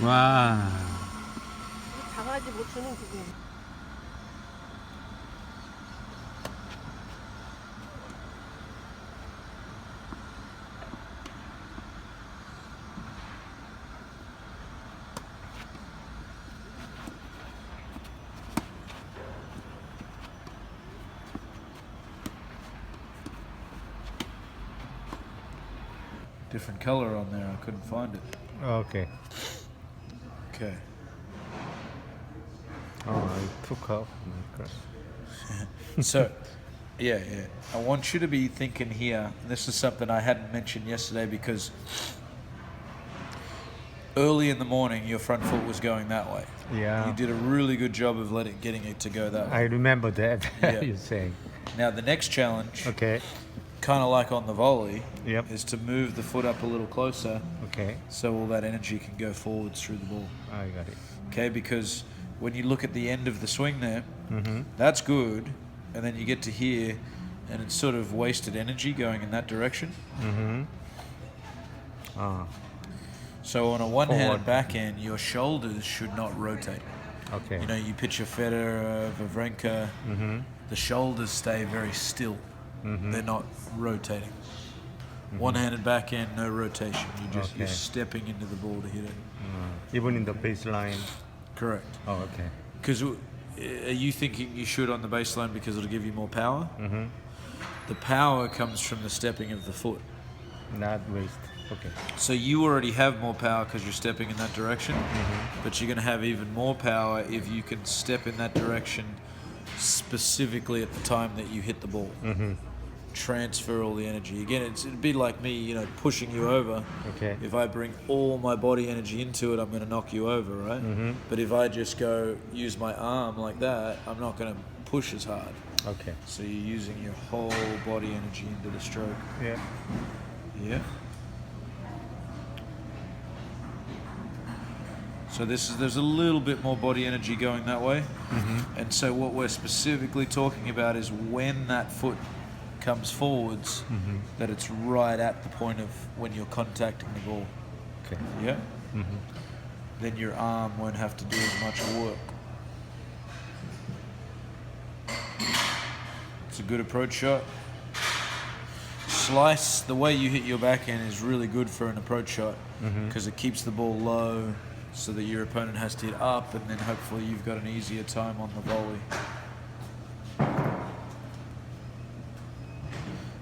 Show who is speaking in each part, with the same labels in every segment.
Speaker 1: 와.
Speaker 2: 강아지 못 주는 기분.
Speaker 3: Different color on there. I couldn't find it.
Speaker 1: Okay.
Speaker 3: Okay.
Speaker 1: Oh, I took off.
Speaker 3: So, yeah. I want you to be thinking here. This is something I hadn't mentioned yesterday because early in the morning your front foot was going that way.
Speaker 1: Yeah.
Speaker 3: You did a really good job of getting it to go that way.
Speaker 1: I remember that.
Speaker 3: Yeah.
Speaker 1: You're saying.
Speaker 3: Now the next challenge,
Speaker 1: Okay.
Speaker 3: kind of like on the volley,
Speaker 1: Yep.
Speaker 3: is to move the foot up a little closer
Speaker 1: Okay.
Speaker 3: so all that energy can go forwards through the ball.
Speaker 1: I got it.
Speaker 3: Okay, because when you look at the end of the swing there,
Speaker 1: Mm-hmm.
Speaker 3: that's good, and then you get to here, and it's sort of wasted energy going in that direction.
Speaker 1: Mm-hmm.
Speaker 3: So on a one-handed
Speaker 1: Forward.
Speaker 3: backhand, your shoulders should not rotate.
Speaker 1: Okay.
Speaker 3: You know, you pitch a Federer, Wawrinka,
Speaker 1: Mm-hmm.
Speaker 3: the shoulders stay very still.
Speaker 1: Mm-hmm.
Speaker 3: They're not rotating. One-handed backhand, no rotation. You're
Speaker 1: Okay.
Speaker 3: stepping into the ball to hit it.
Speaker 1: Even in the baseline.
Speaker 3: Correct.
Speaker 1: Oh, okay.
Speaker 3: Because are you thinking you should on the baseline because it'll give you more power?
Speaker 1: Mm-hmm.
Speaker 3: The power comes from the stepping of the foot.
Speaker 1: Not waste. Okay.
Speaker 3: So you already have more power because you're stepping in that direction, but you're going to have even more power if you can step in that direction specifically at the time that you hit the ball.
Speaker 1: Mm-hmm.
Speaker 3: Transfer all the energy. Again, it'd be like me, pushing you over.
Speaker 1: Okay.
Speaker 3: If I bring all my body energy into it, I'm going to knock you over, right?
Speaker 1: Mm-hmm.
Speaker 3: But if I just go use my arm like that, I'm not going to push as hard.
Speaker 1: Okay.
Speaker 3: So you're using your whole body energy into the stroke.
Speaker 1: Yeah.
Speaker 3: Yeah. So there's a little bit more body energy going that way.
Speaker 1: Mm-hmm.
Speaker 3: And so what we're specifically talking about is when that foot comes forwards,
Speaker 1: Mm-hmm.
Speaker 3: that it's right at the point of when you're contacting the ball.
Speaker 1: Okay.
Speaker 3: Yeah?
Speaker 1: Mm-hmm.
Speaker 3: Then your arm won't have to do as much work. It's a good approach shot. Slice, the way you hit your backhand is really good for an approach shot because it keeps the ball low so that your opponent has to hit up, and then hopefully you've got an easier time on the volley.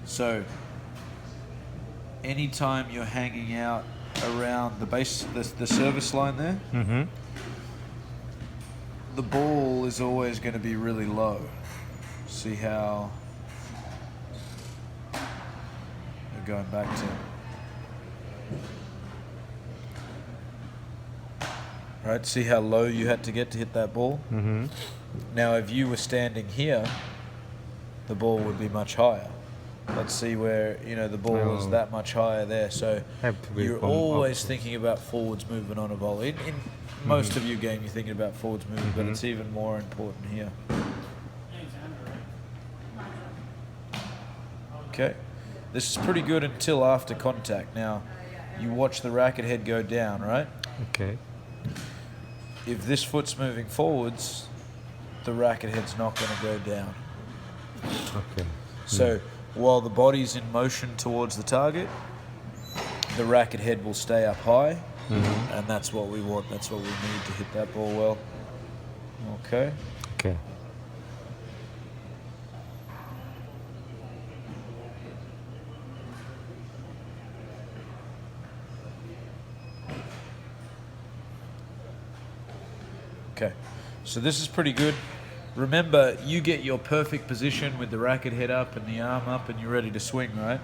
Speaker 3: So anytime you're hanging out around the base, the service line there,
Speaker 1: Mm-hmm.
Speaker 3: the ball is always going to be really low. See how we're going back to. Right, see how low you had to get to hit that ball?
Speaker 1: Mm-hmm.
Speaker 3: Now, if you were standing here, the ball would be much higher. Let's see where, the ball is
Speaker 1: Oh.
Speaker 3: that much higher there. So
Speaker 1: Have to be
Speaker 3: you're
Speaker 1: from
Speaker 3: always
Speaker 1: up.
Speaker 3: thinking about forwards movement on a volley. In most of your game, you're thinking about forwards movement, but it's even more important here. Okay. This is pretty good until after contact. Now, you watch the racket head go down, right?
Speaker 1: Okay.
Speaker 3: If this foot's moving forwards, the racket head's not going to go down.
Speaker 1: Okay.
Speaker 3: So while the body's in motion towards the target, the racket head will stay up high, and that's what we want. That's what we need to hit that ball well. Okay.
Speaker 1: Okay.
Speaker 3: Okay. So this is pretty good. Remember, you get your perfect position with the racket head up and the arm up and you're ready to swing, right?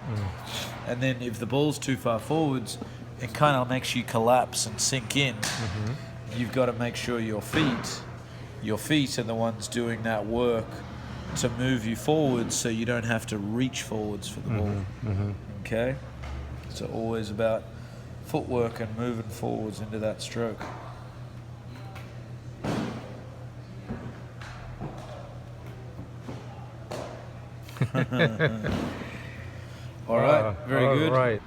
Speaker 3: And then if the ball's too far forwards, it kind of makes you collapse and sink in. You've got to make sure your feet are the ones doing that work to move you forwards so you don't have to reach forwards for the ball. Okay? So always about footwork and moving forwards into that stroke. All right, very
Speaker 1: All
Speaker 3: good.
Speaker 1: right.